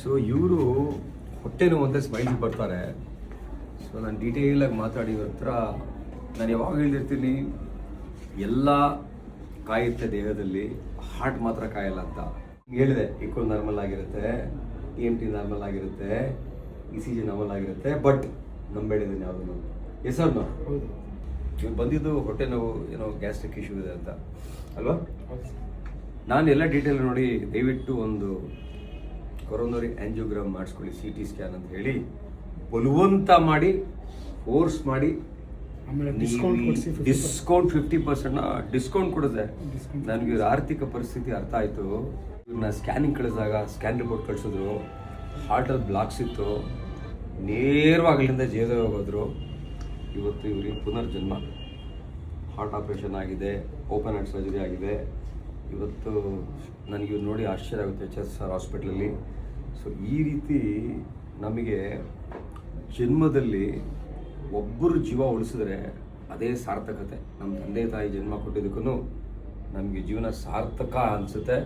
So ಇವರು ಹೊಟ್ಟೆ ನೋವು ಅಂತ ಸ್ಮೈಲಿಗೆ ಬರ್ತಾರೆ. ಸೊ ನಾನು ಡೀಟೇಲಾಗಿ ಮಾತಾಡಿ ಇವ್ರ ಹತ್ರ ನಾನು ಯಾವಾಗ ಹೇಳಿರ್ತೀನಿ, ಎಲ್ಲ ಕಾಯುತ್ತೆ ದೇಹದಲ್ಲಿ, ಹಾರ್ಟ್ ಮಾತ್ರ ಕಾಯಲ್ಲ ಅಂತ ಹೇಳಿದೆ. ಇಕೋ ನಾರ್ಮಲ್ ಆಗಿರುತ್ತೆ, EMT ನಾರ್ಮಲ್ ಆಗಿರುತ್ತೆ, ECG ನಾರ್ಮಲ್ ಆಗಿರುತ್ತೆ, ಬಟ್ ನಂಬೇಡಿದ್ದೀನಿ ಯಾವುದನ್ನು. ಹೆಸರು ಇವ್ರು ಬಂದಿದ್ದು ಹೊಟ್ಟೆ ನೋವು, ಏನೋ ಗ್ಯಾಸ್ಟ್ರಿಕ್ ಇಶ್ಯೂ ಇದೆ ಅಂತ ಅಲ್ವಾ? ನಾನು ಎಲ್ಲ ಡೀಟೇಲ್ ನೋಡಿ ದಯವಿಟ್ಟು ಒಂದು ಕೊರೋನರಿ ಆಂಜಿಯೋಗ್ರಾಮ್ ಮಾಡಿಸ್ಕೊಳ್ಳಿ, CT ಸ್ಕ್ಯಾನ್ ಅಂತ ಹೇಳಿ ಬಲವಂತ ಮಾಡಿ ಫೋರ್ಸ್ ಮಾಡಿ ಡಿಸ್ಕೌಂಟ್ 50% ಡಿಸ್ಕೌಂಟ್ ಕೊಡಿದೆ. ನನಗೆ ಇವ್ರ ಆರ್ಥಿಕ ಪರಿಸ್ಥಿತಿ ಅರ್ಥ ಆಯಿತು. ಇವ್ರನ್ನ ಸ್ಕ್ಯಾನಿಂಗ್ ಕಳಿಸಿದಾಗ ಸ್ಕ್ಯಾನ್ ರಿಪೋರ್ಟ್ ಕಳಿಸಿದ್ರು, ಹಾರ್ಟಲ್ಲಿ ಬ್ಲಾಕ್ಸ್ ಇತ್ತು, ನೇರವಾಗಿ ಅಲ್ಲಿಂದ ಜೇದವ್ ಹೋದ್ರು. ಇವತ್ತು ಇವ್ರಿಗೆ ಪುನರ್ಜನ್ಮ, ಹಾರ್ಟ್ ಆಪ್ರೇಷನ್ ಆಗಿದೆ, ಓಪನ್ ಹಾರ್ಟ್ ಸರ್ಜರಿ ಆಗಿದೆ. ಇವತ್ತು ನನಗೆ ಇವ್ರು ನೋಡಿ ಆಶ್ಚರ್ಯ ಆಗುತ್ತೆ HSR ಹಾಸ್ಪಿಟ್ಲಲ್ಲಿ. ಸೊ ಈ ರೀತಿ ನಮಗೆ ಜನ್ಮದಲ್ಲಿ ಒಬ್ಬರು ಜೀವ ಉಳಿಸಿದ್ರೆ ಅದೇ ಸಾರ್ಥಕತೆ. ನಮ್ಮ ತಂದೆ ತಾಯಿ ಜನ್ಮ ಕೊಟ್ಟಿದ್ದಕ್ಕೂ ನಮಗೆ ಜೀವನ ಸಾರ್ಥಕ ಅನಿಸುತ್ತೆ.